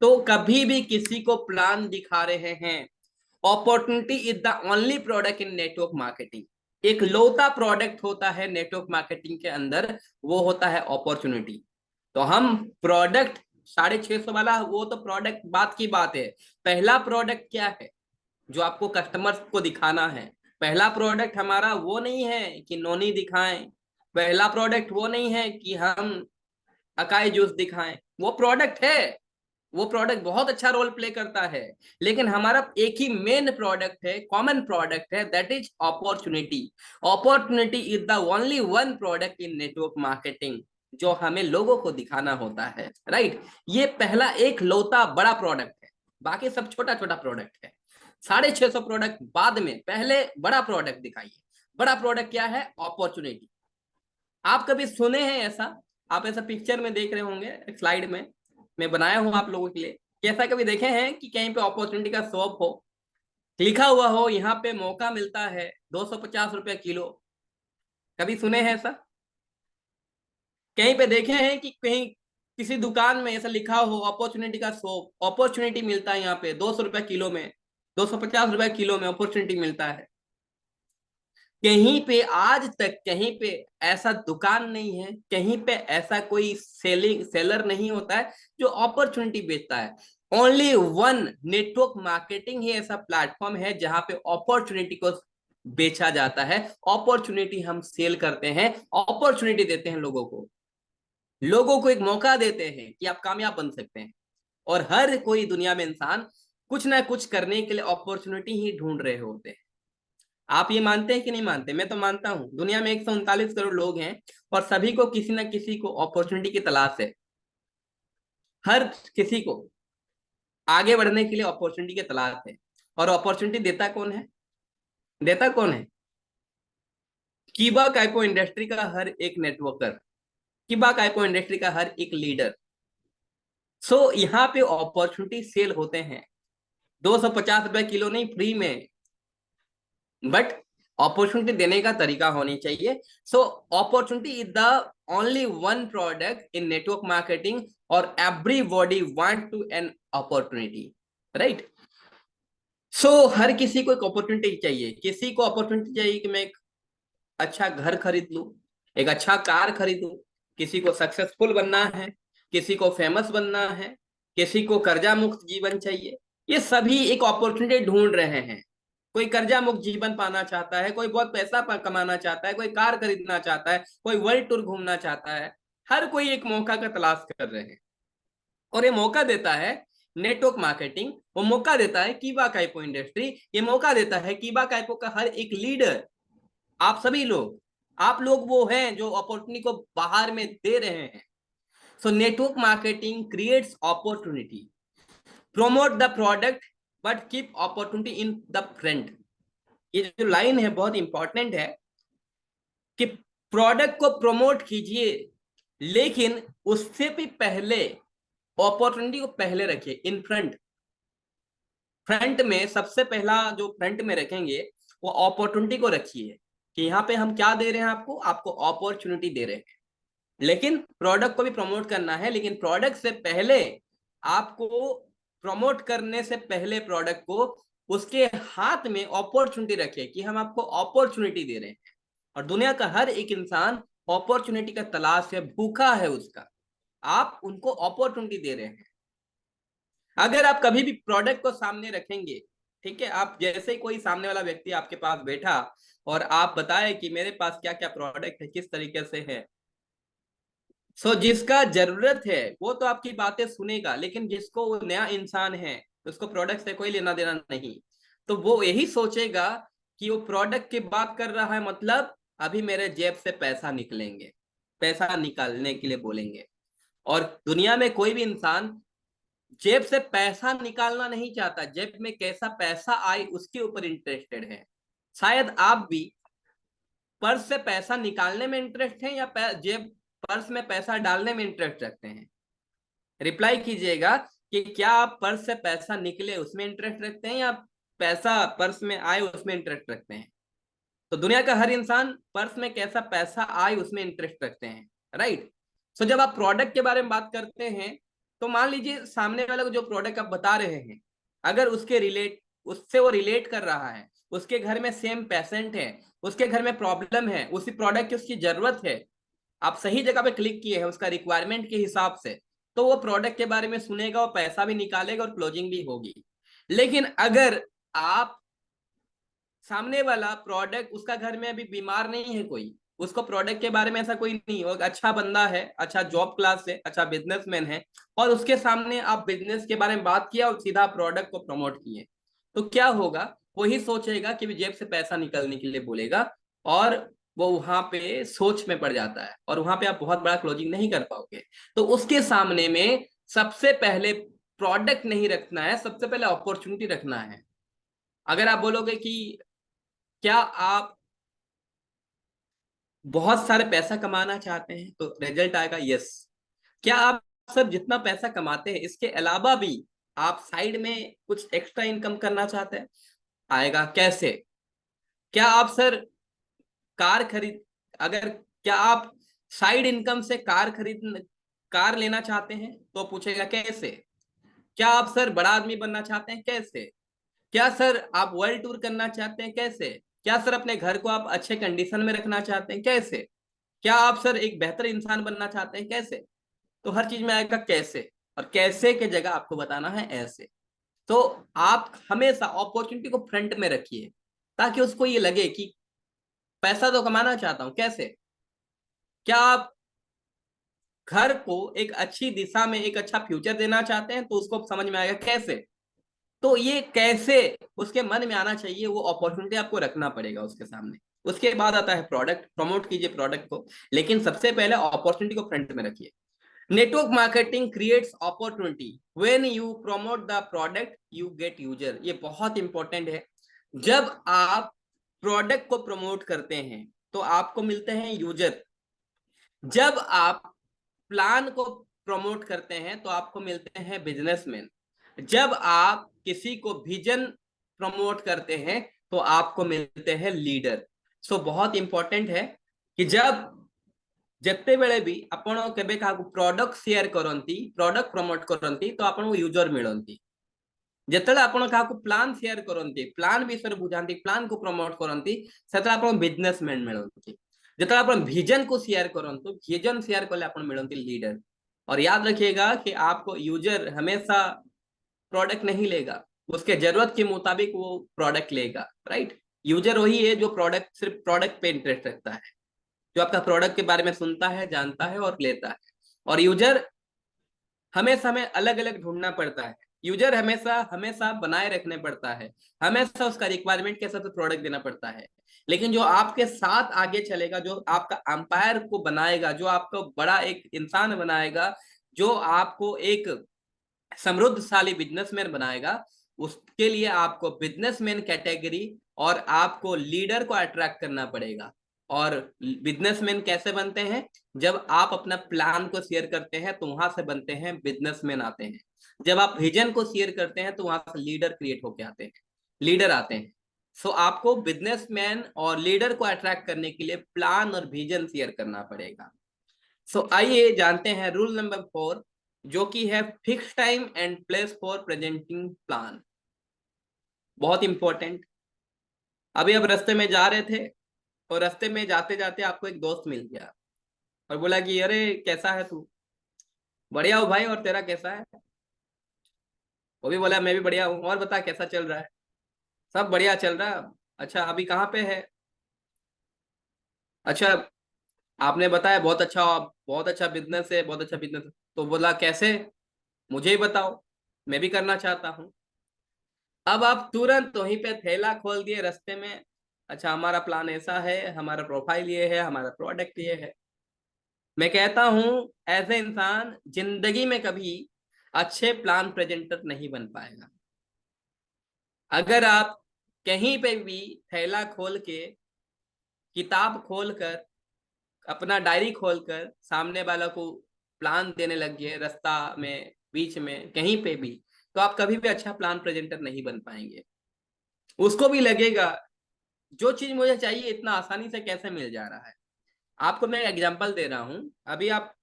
तो कभी भी किसी को प्लान दिखा रहे हैं, opportunity is the only product in network marketing. एक लौता प्रोडक्ट होता है नेटवर्क मार्केटिंग के अंदर, वो होता है अपॉर्चुनिटी। तो हम प्रोडक्ट 650 वाला वो तो प्रोडक्ट बात की बात है, पहला प्रोडक्ट क्या है जो आपको कस्टमर्स को दिखाना है। पहला प्रोडक्ट हमारा वो नहीं है कि नोनी दिखाएं, पहला प्रोडक्ट वो नहीं है कि हम अकाई जूस दिखाएं, वो प्रोडक्ट है, वो प्रोडक्ट बहुत अच्छा रोल प्ले करता है, लेकिन हमारा एक ही मेन प्रोडक्ट है, कॉमन प्रोडक्ट है, that is opportunity. Opportunity is the only one product in network marketing जो हमें लोगों को दिखाना होता है, राइट। ये पहला एक लौता बड़ा प्रोडक्ट है, बाकी सब छोटा छोटा प्रोडक्ट है। 650 प्रोडक्ट बाद में, पहले बड़ा प्रोडक्ट दिखाइए। बड़ा प्रोडक्ट क्या है? अपॉर्चुनिटी। आप कभी सुने हैं ऐसा? आप ऐसा पिक्चर में देख रहे होंगे, एक स्लाइड में मैं बनाया हूं आप लोगों के लिए, कैसा कभी देखे हैं कि कहीं पे अपॉर्चुनिटी का शॉप हो, लिखा हुआ हो यहाँ पे मौका मिलता है 250 रुपये किलो? कभी सुने हैं ऐसा? कहीं पे देखे हैं कि कहीं किसी दुकान में ऐसा लिखा हो अपॉर्चुनिटी का शॉप, अपॉर्चुनिटी मिलता है यहाँ पे 200 रुपये किलो में, 250 रुपये किलो में अपॉर्चुनिटी मिलता है? कहीं पे आज तक कहीं पे ऐसा दुकान नहीं है, कहीं पे ऐसा कोई सेलर नहीं होता है जो अपॉर्चुनिटी बेचता है। ओनली वन नेटवर्क मार्केटिंग ही ऐसा प्लेटफॉर्म है जहां पे अपॉर्चुनिटी को बेचा जाता है, अपॉर्चुनिटी हम सेल करते हैं, अपॉर्चुनिटी देते हैं लोगों को। लोगों को एक मौका देते हैं कि आप कामयाब बन सकते हैं। और हर कोई दुनिया में इंसान कुछ ना कुछ करने के लिए अपॉर्चुनिटी ही ढूंढ रहे होते हैं। आप ये मानते हैं कि नहीं मानते? मैं तो मानता हूं। दुनिया में 139 करोड़ लोग हैं और सभी को किसी ना किसी को अपॉर्चुनिटी की तलाश है। हर किसी को आगे बढ़ने के लिए अपॉर्चुनिटी की तलाश है। और अपॉर्चुनिटी देता कौन है? देता कौन है? कीबा काइपो इंडस्ट्री का हर एक नेटवर्कर, कीबा काइपो इंडस्ट्री का हर एक लीडर। यहाँ पे अपॉर्चुनिटी सेल होते हैं, 250 रुपए किलो नहीं, फ्री में। बट अपॉर्चुनिटी देने का तरीका होनी चाहिए। Opportunity is the only one product in network marketing, और everybody want to an opportunity, right? हर किसी को एक अपॉर्चुनिटी चाहिए। किसी को अपॉर्चुनिटी चाहिए कि मैं एक अच्छा घर खरीद लूं, एक अच्छा कार खरीदूं। किसी को सक्सेसफुल बनना है, किसी को फेमस बनना है, किसी को कर्जा मुक्त जीवन चाहिए। ये सभी एक अपॉर्चुनिटी ढूंढ रहे हैं। कोई कर्जा मुक्त जीवन पाना चाहता है, कोई बहुत पैसा कमाना चाहता है, कोई कार खरीदना चाहता है, कोई वर्ल्ड टूर घूमना चाहता है। हर कोई एक मौका का तलाश कर रहे हैं। और ये मौका देता है नेटवर्क मार्केटिंग, वो मौका देता है कीबा काइपो इंडस्ट्री, ये मौका देता है कीबा काइपो का हर एक लीडर। आप सभी लोग, आप लोग वो हैं जो अपॉर्चुनिटी को बाहर में दे रहे हैं। Network marketing creates opportunity, promote the product but keep opportunity in the front। ये जो लाइन है बहुत इंपॉर्टेंट है कि प्रोडक्ट को प्रमोट कीजिए, लेकिन उससे भी पहले अपॉर्चुनिटी को पहले रखिए, इन फ्रंट। फ्रंट में सबसे पहला जो फ्रंट में रखेंगे वो अपॉर्चुनिटी को रखिए, कि यहाँ पे हम क्या दे रहे हैं आपको? आपको अपॉर्चुनिटी दे रहे हैं। लेकिन प्रोडक्ट को भी प्रमोट करना है, लेकिन प्रोडक्ट से पहले आपको, प्रमोट करने से पहले प्रोडक्ट को, उसके हाथ में अपॉर्चुनिटी रखे कि हम आपको अपॉर्चुनिटी दे रहे हैं। और दुनिया का हर एक इंसान अपॉर्चुनिटी का तलाश है, भूखा है उसका। आप उनको अपॉर्चुनिटी दे रहे हैं। अगर आप कभी भी प्रोडक्ट को सामने रखेंगे, ठीक है, आप जैसे ही कोई सामने वाला व्यक्ति आपके पास बैठा और आप बताए कि मेरे पास क्या क्या प्रोडक्ट है, किस तरीके से है, जिसका जरूरत है वो तो आपकी बातें सुनेगा, लेकिन जिसको वो नया इंसान है, उसको प्रोडक्ट से कोई लेना देना नहीं, तो वो यही सोचेगा कि वो प्रोडक्ट की बात कर रहा है, मतलब अभी मेरे जेब से पैसा निकलेंगे, पैसा निकालने के लिए बोलेंगे। और दुनिया में कोई भी इंसान जेब से पैसा निकालना नहीं चाहता, जेब में कैसा पैसा आए उसके ऊपर इंटरेस्टेड है। शायद आप भी पर्स से पैसा निकालने में इंटरेस्ट है, या जेब पर्स में पैसा डालने में इंटरेस्ट रखते हैं? रिप्लाई कीजिएगा कि क्या आप पर्स से पैसा निकले उसमें इंटरेस्ट रखते हैं, या पैसा पर्स में आए उसमें इंटरेस्ट रखते हैं? तो दुनिया का हर इंसान पर्स में कैसा पैसा आए उसमें इंटरेस्ट रखते हैं, राइट? जब आप प्रोडक्ट के बारे में बात करते हैं, तो मान लीजिए सामने वाला को जो प्रोडक्ट आप बता रहे हैं, अगर उससे वो रिलेट कर रहा है, उसके घर में सेम पेशेंट है, उसके घर में प्रॉब्लम है, उसी प्रोडक्ट की उसकी जरूरत है, आप सही जगह पे क्लिक किए हैं उसका रिक्वायरमेंट के हिसाब से, तो वो प्रोडक्ट के बारे में सुनेगा, वो पैसा भी निकालेगा और क्लोजिंग भी होगी। लेकिन अगर आप, सामने वाला प्रोडक्ट, उसका घर में अभी बीमार नहीं है कोई, उसको प्रोडक्ट के बारे में ऐसा कोई नहीं, वो अच्छा बंदा है, अच्छा जॉब क्लास है, अच्छा बिजनेसमैन है, और उसके सामने आप बिजनेस के बारे में बात किया और सीधा प्रोडक्ट को प्रमोट किए, तो क्या होगा? वही सोचेगा कि जेब से पैसा निकलने के लिए बोलेगा, और वो वहां पे सोच में पड़ जाता है, और वहां पे आप बहुत बड़ा क्लोजिंग नहीं कर पाओगे। तो उसके सामने में सबसे पहले प्रोडक्ट नहीं रखना है, सबसे पहले अपॉर्चुनिटी रखना है। अगर आप बोलोगे कि क्या आप बहुत सारे पैसा कमाना चाहते हैं, तो रिजल्ट आएगा यस। क्या आप सर जितना पैसा कमाते हैं इसके अलावा भी आप साइड में कुछ एक्स्ट्रा इनकम करना चाहते हैं? आएगा। कैसे? क्या आप सर कार खरीद अगर क्या आप साइड इनकम से कार लेना चाहते हैं, तो पूछेगा कैसे? क्या आप सर बड़ा आदमी बनना चाहते हैं? कैसे? क्या सर आप वर्ल्ड टूर करना चाहते हैं? कैसे? क्या सर अपने घर को आप अच्छे कंडीशन में रखना चाहते हैं? कैसे? क्या आप सर एक बेहतर इंसान बनना चाहते हैं? कैसे? तो हर चीज में आएगा कैसे, और कैसे के जगह आपको बताना है ऐसे। तो आप हमेशा अपॉर्चुनिटी को फ्रंट में रखिए, ताकि उसको ये लगे कि पैसा तो कमाना चाहता हूं, कैसे? क्या आप घर को एक अच्छी दिशा में एक अच्छा फ्यूचर देना चाहते हैं, तो उसको समझ में आएगा कैसे। तो ये कैसे उसके मन में आना चाहिए, वो अपॉर्चुनिटी आपको रखना पड़ेगा उसके सामने। उसके बाद आता है प्रोडक्ट, प्रमोट कीजिए प्रोडक्ट को, लेकिन सबसे पहले अपॉर्चुनिटी को फ्रंट में रखिए। Network marketing creates opportunity, when you promote the product you get user. ये बहुत इंपॉर्टेंट है। जब आप प्रोडक्ट को प्रमोट करते हैं तो आपको मिलते हैं यूजर। जब आप प्लान को प्रमोट करते हैं तो आपको मिलते हैं बिजनेसमैन। जब आप किसी को विजन प्रमोट करते हैं तो आपको मिलते हैं लीडर। सो बहुत इंपॉर्टेंट है कि जब ଯେତେବେଳେ ବି ଆପଣ କେବେ କାହାକୁ ପ୍ରଡକ୍ଟ ସେୟାର କରନ୍ତି, ପ୍ରଡକ୍ଟ ପ୍ରମୋଟ କରନ୍ତି, ତ ଆପଣଙ୍କୁ ୟୁଜର ମିଳନ୍ତି। ଯେତେବେଳେ ଆପଣ କାହାକୁ ପ୍ଲାନ୍ ସେୟାର କରନ୍ତି, ପ୍ଲାନ୍ ବିଷୟରେ ବୁଝାନ୍ତି, ପ୍ଲାନ୍ କୁ ପ୍ରମୋଟ କରନ୍ତି, ସେତେବେଳେ ଆପଣଙ୍କୁ ବିଜନେସମ୍ୟାନ ମିଳନ୍ତି। ଯେତେବେଳେ ଆପଣ विजन को शेयर करंतु, विजन शेयर कले अपन मिलती लीडर। और याद रखिएगा कि आपको यूजर हमेशा प्रोडक्ट नहीं लेगा, उसके जरूरत के मुताबिक वो प्रोडक्ट लेगा, राइट। यूजर वही है जो प्रोडक्ट, सिर्फ प्रोडक्ट पे इंटरेस्ट रखता है, जो आपका प्रोडक्ट के बारे में सुनता है, जानता है और लेता है। और यूजर हमेशा हमें अलग अलग ढूंढना पड़ता है, यूजर हमेशा हमेशा बनाए रखने पड़ता है, हमेशा उसका रिक्वायरमेंट के हिसाब से प्रोडक्ट देना पड़ता है। लेकिन जो आपके साथ आगे चलेगा, जो आपका अंपायर को बनाएगा, जो आपको बड़ा एक इंसान बनाएगा, जो आपको एक समृद्धशाली बिजनेसमैन बनाएगा, उसके लिए आपको बिजनेसमैन कैटेगरी और आपको लीडर को अट्रैक्ट करना पड़ेगा। और बिजनेसमैन कैसे बनते हैं? जब आप अपना प्लान को शेयर करते हैं तो वहां से बनते हैं बिजनेसमैन आते हैं। जब आप विजन को शेयर करते हैं तो वहां से लीडर क्रिएट होके आते हैं, लीडर आते हैं। सो आपको बिजनेसमैन और लीडर को अट्रैक्ट करने के लिए प्लान और विजन शेयर करना पड़ेगा। सो आइए जानते हैं रूल नंबर 4, जो कि है fix time and place for presenting plan. बहुत इंपॉर्टेंट। अभी अब रास्ते में जा रहे थे और रास्ते में जाते जाते आपको एक दोस्त मिल गया और बोला कि अरे कैसा है तू? बढ़िया हो भाई, और तेरा कैसा है? वो भी बोला मैं भी बढ़िया हूँ, और बता कैसा चल रहा है? सब बढ़िया चल रहा है। अच्छा अभी कहाँ पे है? अच्छा आपने बताया बहुत अच्छा बिजनेस है, बहुत अच्छा बिजनेस है। तो बोला कैसे, मुझे ही बताओ, मैं भी करना चाहता हूँ। अब आप तुरंत वहीं पे थैला खोल दिए रास्ते में। अच्छा हमारा प्लान ऐसा है, हमारा प्रोफाइल ये है, हमारा प्रोडक्ट ये है। मैं कहता हूं ऐसे इंसान जिंदगी में कभी अच्छे प्लान प्रेजेंटर नहीं बन पाएगा। अगर आप कहीं पे भी थैला खोल के, किताब खोलकर, अपना डायरी खोलकर सामने वाला को प्लान देने लग गए रास्ता में, बीच में, कहीं पे भी, तो आप कभी भी अच्छा प्लान प्रेजेंटर नहीं बन पाएंगे। उसको भी लगेगा जो चीज मुझे चाहिए इतना आसानी से कैसे मिल जा रहा है। आपको मैं एग्जांपल दे रहा हूं। अभी आप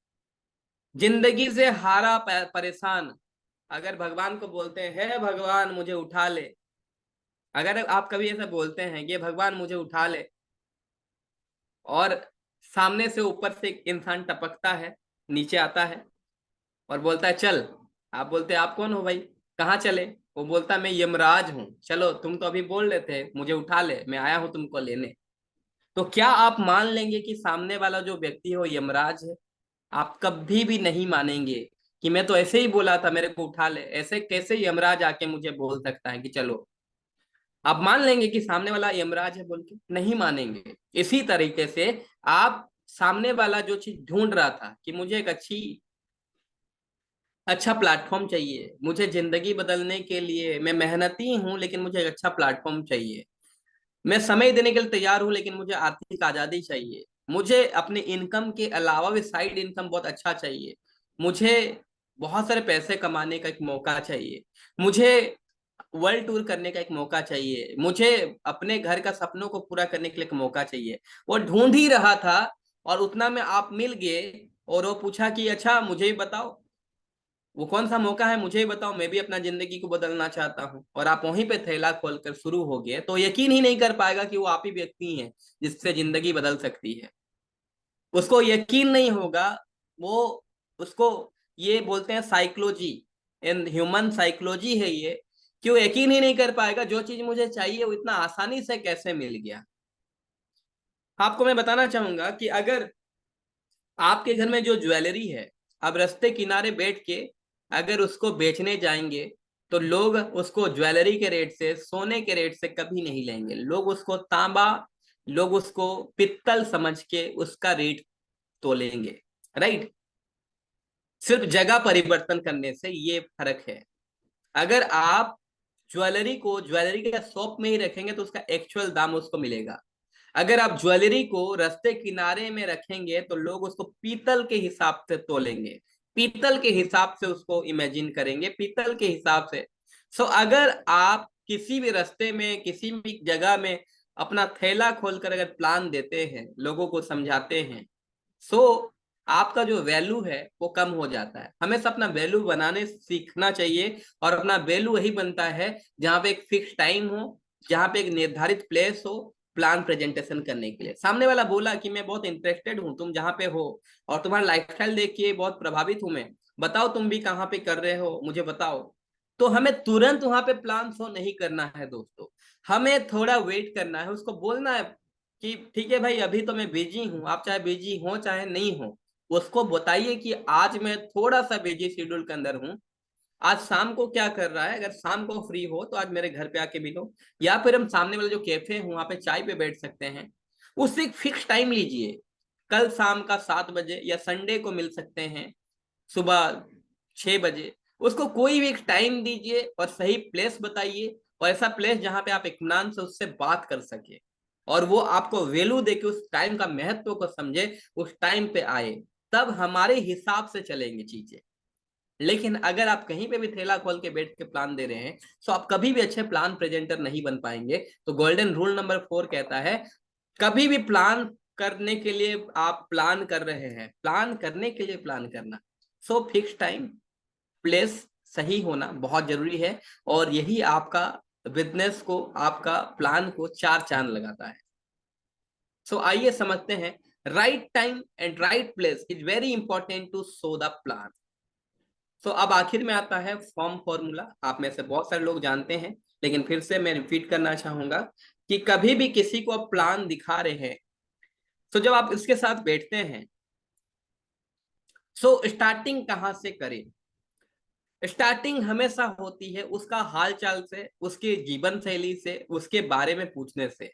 जिंदगी से हारा परेशान अगर भगवान को बोलते हैं, हे भगवान मुझे उठा ले, अगर आप कभी ऐसा बोलते हैं ये भगवान मुझे उठा ले, और सामने से ऊपर से एक इंसान टपकता है, नीचे आता है और बोलता है चल, आप बोलते हैं आप कौन हो भाई, कहाँ चले? वो बोलता मैं यमराज हूँ, चलो तुम तो अभी बोल रहे थे मुझे उठा ले, मैं आया हूँ तुमको लेने। तो क्या आप मान लेंगे कि सामने वाला जो व्यक्ति है वो यमराज है? आप कभी भी नहीं मानेंगे कि मैं तो ऐसे ही बोला था मेरे को उठा ले, ऐसे कैसे यमराज आके मुझे बोल सकता है कि चलो। आप मान लेंगे कि सामने वाला यमराज है बोल के? नहीं मानेंगे। इसी तरीके से आप सामने वाला जो चीज ढूंढ रहा था कि मुझे एक अच्छा प्लेटफॉर्म चाहिए, मुझे जिंदगी बदलने के लिए, मैं मेहनती हूं लेकिन मुझे एक अच्छा प्लेटफॉर्म चाहिए, मैं समय देने के लिए तैयार हूं लेकिन मुझे आर्थिक आजादी चाहिए, मुझे अपने इनकम के अलावा भी साइड इनकम बहुत अच्छा चाहिए, मुझे बहुत सारे पैसे कमाने का एक मौका चाहिए, मुझे वर्ल्ड टूर करने का एक मौका चाहिए, मुझे अपने घर का सपनों को पूरा करने के लिए एक मौका चाहिए। वो ढूंढ ही रहा था और उतना में आप मिल गए और वो पूछा कि अच्छा मुझे ही बताओ, वो कौन सा मौका है, मुझे ही बताओ, मैं भी अपना जिंदगी को बदलना चाहता हूँ। और आप वहीं पे थैला खोलकर शुरू हो गए, तो यकीन ही नहीं कर पाएगा कि वो आप ही व्यक्ति हैं जिससे जिंदगी बदल सकती है। उसको यकीन नहीं होगा। वो उसको, ये बोलते हैं साइकोलॉजी, इन ह्यूमन साइकोलॉजी है ये, कि वो यकीन ही नहीं कर पाएगा जो चीज मुझे चाहिए वो इतना आसानी से कैसे मिल गया। आपको मैं बताना चाहूंगा कि अगर आपके घर में जो ज्वेलरी है, अब रास्ते किनारे बैठ के अगर उसको बेचने जाएंगे तो लोग उसको ज्वेलरी के रेट से, सोने के रेट से कभी नहीं लेंगे। लोग उसको तांबा, लोग उसको पित्तल समझ के उसका रेट तोलेंगे, राइट। सिर्फ जगह परिवर्तन करने से ये फर्क है। अगर आप ज्वेलरी को ज्वेलरी के शॉप में ही रखेंगे तो उसका एक्चुअल दाम उसको मिलेगा। अगर आप ज्वेलरी को रास्ते किनारे में रखेंगे तो लोग उसको पीतल के हिसाब से तोलेंगे, पीतल के हिसाब से उसको इमेजिन करेंगे, पीतल के हिसाब से। सो अगर आप किसी भी रास्ते में, किसी भी जगह में अपना थैला खोलकर अगर प्लान देते हैं, लोगों को समझाते हैं, सो आपका जो वैल्यू है वो कम हो जाता है। हमें अपना वैल्यू बनाने सीखना चाहिए, और अपना वैल्यू वही बनता है जहां पे एक फिक्स टाइम हो, जहां पे एक निर्धारित प्लेस हो प्लान प्रेजेंटेशन करने के लिए। सामने वाला बोला कि मैं बहुत इंटरेस्टेड हूँ तुम जहाँ पे हो, और तुम्हारा लाइफस्टाइल देख के बहुत प्रभावित हूं मैं, बताओ तुम भी कहाँ पे कर रहे हो, मुझे बताओ। तो हमें तुरंत वहां पे प्लान शो नहीं करना है दोस्तों, हमें थोड़ा वेट करना है, उसको बोलना है कि ठीक है भाई अभी तो मैं बिजी हूँ, आप चाहे बिजी हो चाहे नहीं हो, उसको बताइए कि आज मैं थोड़ा सा बिजी शेड्यूल के अंदर हूँ, आज शाम को क्या कर रहा है, अगर शाम को फ्री हो तो आज मेरे घर पे आके मिलो, या फिर हम सामने वाले जो कैफे हैं वहां पे चाय पे बैठ सकते हैं। उससे एक फिक्स टाइम लीजिए, कल शाम का 7 बजे, या संडे को मिल सकते हैं सुबह 6 बजे। उसको कोई भी एक टाइम दीजिए और सही प्लेस बताइए, और ऐसा प्लेस जहां पे आप इत्मीनान से उससे बात कर सके, और वो आपको वैल्यू देके उस टाइम का महत्व को समझे, उस टाइम पे आए। तब हमारे हिसाब से चलेंगी चीजें। लेकिन अगर आप कहीं पे भी थैला खोल के बैठ के प्लान दे रहे हैं तो आप कभी भी अच्छे प्लान प्रेजेंटर नहीं बन पाएंगे। तो गोल्डन रूल नंबर 4 कहता है, कभी भी प्लान करने के लिए आप प्लान कर रहे हैं, प्लान करने के लिए प्लान करना, सो फिक्स टाइम, प्लेस सही होना बहुत जरूरी है, और यही आपका बिजनेस को, आपका प्लान को 4 चांद लगाता है। सो आइए समझते हैं, right time and right place is very important to show the plan. तो अब आखिर में आता है फॉर्म फॉर्मूला, आप में से बहुत सारे लोग जानते हैं, लेकिन फिर से मैं रिपीट करना चाहूंगा कि कभी भी किसी को आप प्लान दिखा रहे हैं, तो जब आप इसके साथ बैठते हैं, सो स्टार्टिंग कहाँ से करें। स्टार्टिंग हमेशा होती है उसका हाल चाल से, उसके जीवन शैली से, उसके बारे में पूछने से।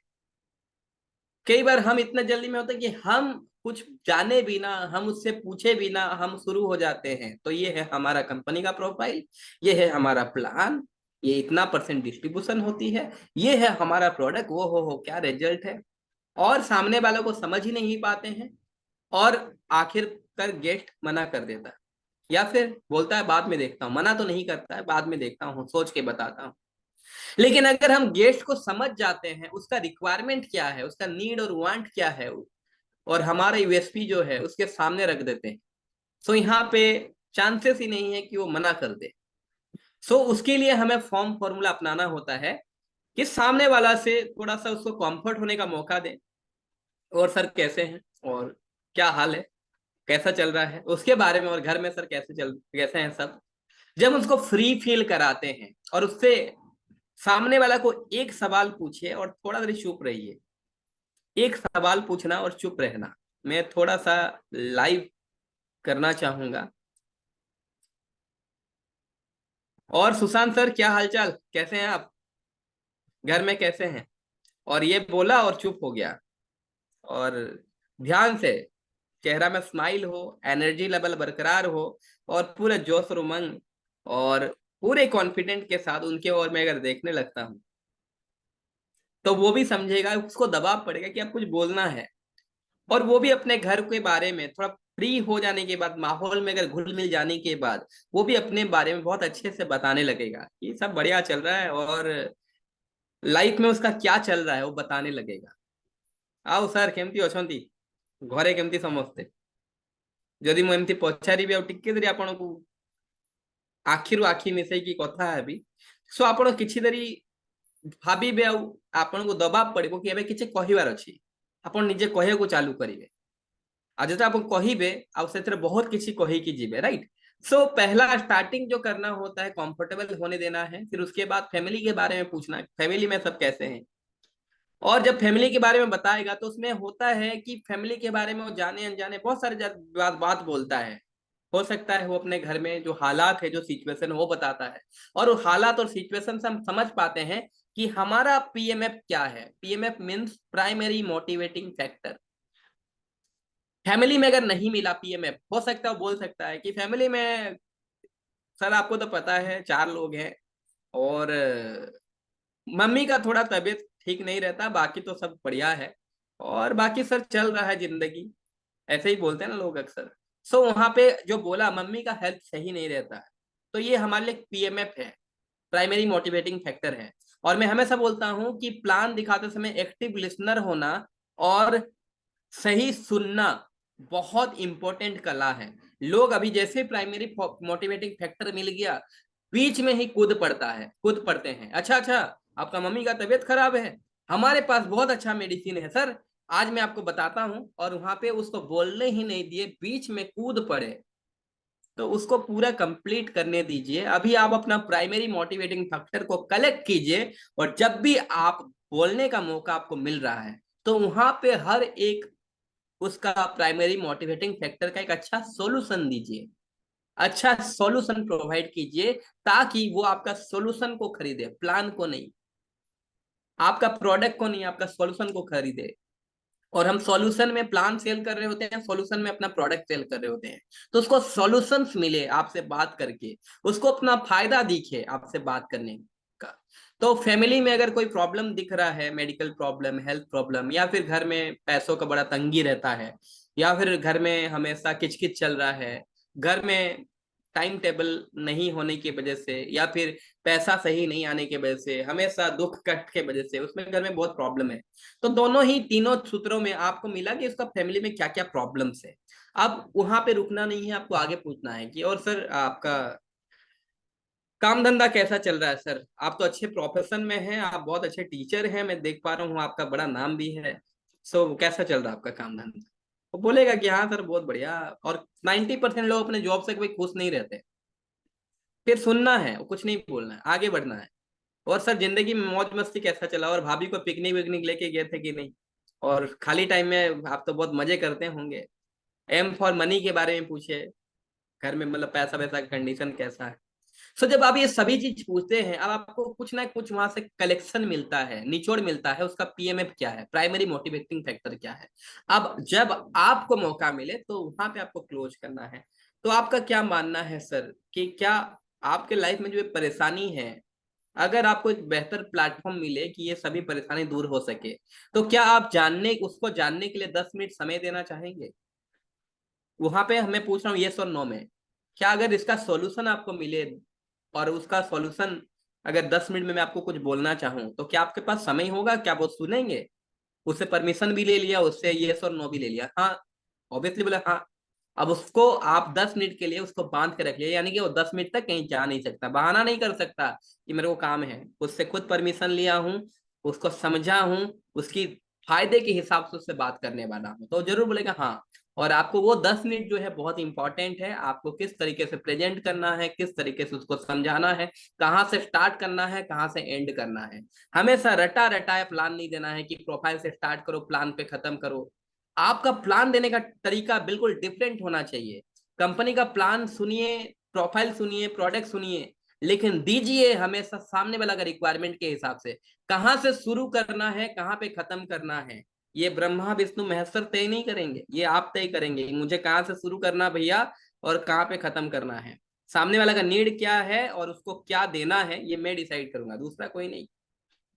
कई बार हम इतना जल्दी में होते हैं कि हम कुछ जाने बिना, हम उससे पूछे बिना हम शुरू हो जाते हैं। तो ये है हमारा कंपनी का प्रोफाइल, ये है हमारा प्लान, ये इतना परसेंट डिस्ट्रीब्यूशन होती है, ये है हमारा प्रोडक्ट, वो हो क्या रिजल्ट है। और सामने वालों को समझ ही नहीं पाते हैं, और आखिर कर गेस्ट मना कर देता है, या फिर बोलता है बाद में देखता हूँ, मना तो नहीं करता है, बाद में देखता हूँ, सोच के बताता हूँ। लेकिन अगर हम गेस्ट को समझ जाते हैं, उसका रिक्वायरमेंट क्या है, उसका नीड और वांट क्या है, और हमारा यूएसपी जो है उसके सामने रख देते हैं, सो यहाँ पे चांसेस ही नहीं है कि वो मना कर दे। सो उसके लिए हमें फॉर्म फॉर्मूला अपनाना होता है कि सामने वाला से थोड़ा सा उसको कंफर्ट होने का मौका दें, और सर कैसे हैं, और क्या हाल है, कैसा चल रहा है उसके बारे में, और घर में सर कैसे हैं सब। जब उसको फ्री फील कराते हैं, और उससे सामने वाला को एक सवाल पूछिए और थोड़ा देर चुप रहिए। एक सवाल पूछना और चुप रहना, मैं थोड़ा सा लाइव करना चाहूंगा। और सुशांत सर क्या हालचाल, कैसे हैं आप, घर में कैसे हैं। और ये बोला और चुप हो गया। और ध्यान से, चेहरा में स्माइल हो, एनर्जी लेवल बरकरार हो, और पूरे जोश और उमंग और पूरे कॉन्फिडेंट के साथ उनके ओर में अगर देखने लगता हूँ, तो वो भी समझेगा, उसको दबाव पड़ेगा कि अब कुछ बोलना है। और वो भी अपने घर के बारे में थोड़ा फ्री हो जाने के बाद, माहौल में अगर घुल मिल जाने के बाद, वो भी अपने बारे में बहुत अच्छे से बताने लगेगा कि सब बढ़िया चल रहा है, और लाइफ में उसका क्या चल रहा है वो बताने लगेगा। आओ सर केमती अछंती, घरे केमती समस्ते। जदि मु एमती पचारिबि आ टिके देरी आपनकु आखिरु आखि मिसेकी कथा हेबी, सो आपण किछि देरी भाबिबे, आ आपनको दबाव पड़िबो कि एबे किछि कहिबार अछि, आपण निजे कहियाकु चालू करिवे। आ जेटा आप कहिबे आ सेथरे बहुत किछि कहिकी जिबे, राइट। सो पहला स्टार्टिंग जो करना होता है, कंफर्टेबल होने देना है, फिर उसके बाद फैमिली के बारे में पूछना है, फैमिली में सब कैसे हैं। और जब फैमिली के बारे में बताएगा तो उसमें होता है कि फैमिली के बारे में वो जाने अनजाने बहुत सारे बात बोलता है। हो सकता है वो अपने घर में जो हालात है, जो सिचुएशन वो बताता है, और वो हालात और सिचुएशन से हम समझ पाते हैं कि हमारा पीएमएफ क्या है। PMF means primary motivating factor. Family में अगर नहीं मिला पीएमएफ, हो सकता है वो बोल सकता है कि फैमिली में सर आपको तो पता है 4 लोग हैं, और मम्मी का थोड़ा तबीयत ठीक नहीं रहता, बाकी तो सब बढ़िया है, और बाकी सर चल रहा है जिंदगी, ऐसे ही बोलते हैं ना लोग अक्सर। सो वहां पे जो बोला मम्मी का हेल्थ सही नहीं रहता है, तो ये हमारे लिए पीएमएफ है, प्राइमरी मोटिवेटिंग फैक्टर है। और मैं हमेशा बोलता हूं कि प्लान दिखाते समय एक्टिव लिसनर होना और सही सुनना बहुत इंपॉर्टेंट कला है। लोग अभी जैसे प्राइमरी मोटिवेटिंग फैक्टर मिल गया, बीच में ही कूद पड़ते हैं। अच्छा अच्छा, आपका मम्मी का तबीयत खराब है, हमारे पास बहुत अच्छा मेडिसिन है सर, आज मैं आपको बताता हूं, और वहां पे उसको बोलने ही नहीं दिए, बीच में कूद पड़े। तो उसको पूरा कंप्लीट करने दीजिए। अभी आप अपना प्राइमरी मोटिवेटिंग फैक्टर को कलेक्ट कीजिए, और जब भी आप बोलने का मौका आपको मिल रहा है, तो वहां पे हर एक उसका प्राइमरी मोटिवेटिंग फैक्टर का एक अच्छा सॉल्यूशन दीजिए, अच्छा सॉल्यूशन प्रोवाइड कीजिए, ताकि वो आपका सॉल्यूशन को खरीदे, प्लान को नहीं, आपका प्रोडक्ट को नहीं, आपका सॉल्यूशन को खरीदे। और हम सॉल्यूशन में प्लान सेल कर रहे होते हैं, सॉल्यूशन में अपना प्रोडक्ट सेल कर रहे होते हैं, तो उसको सॉल्यूशंस मिले आपसे बात करके, उसको अपना फायदा दिखे आपसे बात करने का। तो फैमिली में अगर कोई प्रॉब्लम दिख रहा है, मेडिकल प्रॉब्लम, हेल्थ प्रॉब्लम, या फिर घर में पैसों का बड़ा तंगी रहता है, या फिर घर में हमेशा किचकिच चल रहा है, घर में टाइम टेबल नहीं होने की वजह से, या फिर पैसा सही नहीं आने की वजह से, हमेशा दुख कष्ट के वजह से उसमें घर में बहुत प्रॉब्लम है, तो दोनों ही तीनों सूत्रों में आपको मिला कि उसका फैमिली में क्या क्या प्रॉब्लम्स है। अब वहां पे रुकना नहीं है, आपको आगे पूछना है कि और सर आपका काम धंधा कैसा चल रहा है सर, आप तो अच्छे प्रोफेशन में हैं, आप बहुत अच्छे टीचर हैं, मैं देख पा रहा हूँ, आपका बड़ा नाम भी है। सो कैसा चल रहा है आपका काम धंधा? वो बोलेगा कि हाँ सर बहुत बढ़िया। और 90% लोग अपने जॉब से कोई खुश नहीं रहते। फिर सुनना है, कुछ नहीं बोलना है, आगे बढ़ना है। और सर जिंदगी में मौज मस्ती कैसा चला, और भाभी को पिकनिक विकनिक लेके गए थे कि नहीं, और खाली टाइम में आप तो बहुत मजे करते होंगे। एम फॉर मनी के बारे में पूछे, घर में मतलब पैसा वैसा का कंडीशन कैसा है। सो जब आप ये सभी चीज पूछते हैं, अब आपको कुछ ना कुछ वहां से कलेक्शन मिलता है, निचोड़ मिलता है, उसका पीएमएफ क्या है, प्राइमरी मोटिवेटिंग फैक्टर क्या है। अब जब आपको मौका मिले तो वहां पे आपको क्लोज करना है। तो आपका क्या मानना है सर, कि क्या आपके लाइफ में जो ये परेशानी है, अगर आपको एक बेहतर प्लेटफॉर्म मिले कि ये सभी परेशानी दूर हो सके, तो क्या आप जानने के लिए 10 मिनट समय देना चाहेंगे? वहां पे हमें पूछ रहा हूँ यस और नो में, क्या अगर इसका सॉल्यूशन आपको मिले, और उसका सॉल्यूशन अगर 10 मिनट में मैं आपको कुछ बोलना चाहूँ, तो क्या आपके पास समय होगा, क्या वो सुनेंगे? उससे परमिशन भी ले लिया, उससे यस और नो भी ले लिया, हाँ, ऑब्वियसली बोला हाँ। अब उसको आप 10 मिनट के लिए उसको बांध के रख लिया, यानी कि वो 10 मिनट तक कहीं जा नहीं सकता, बहाना नहीं कर सकता कि मेरे को काम है। उससे खुद परमिशन लिया हूँ, उसको समझा हूँ, उसकी फायदे के हिसाब से उससे बात करने वाला हूँ, तो जरूर बोलेगा हाँ। और आपको वो 10 मिनट जो है बहुत इंपॉर्टेंट है, आपको किस तरीके से प्रेजेंट करना है, किस तरीके से उसको समझाना है, कहाँ से स्टार्ट करना है, कहाँ से एंड करना है। हमेशा रटा रटाया प्लान नहीं देना है कि प्रोफाइल से स्टार्ट करो, प्लान पे खत्म करो। आपका प्लान देने का तरीका बिल्कुल डिफरेंट होना चाहिए। कंपनी का प्लान सुनिए, प्रोफाइल सुनिए, प्रोडक्ट सुनिए, लेकिन दीजिए हमेशा सामने वाला का रिक्वायरमेंट के हिसाब से। कहाँ से शुरू करना है, कहाँ पे खत्म करना है, ये ब्रह्मा विष्णु महेश्वर तय नहीं करेंगे, ये आप तय करेंगे मुझे कहाँ से शुरू करना भैया, और कहाँ पे खत्म करना है। सामने वाला का नीड क्या है और उसको क्या देना है, ये मैं डिसाइड करूंगा, दूसरा कोई नहीं।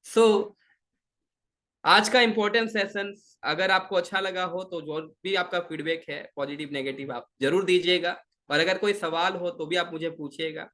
सो आज का इंपॉर्टेंट सेशन अगर आपको अच्छा लगा हो, तो जो भी आपका फीडबैक है, पॉजिटिव नेगेटिव, आप जरूर दीजिएगा। और अगर कोई सवाल हो तो भी आप मुझे पूछिएगा।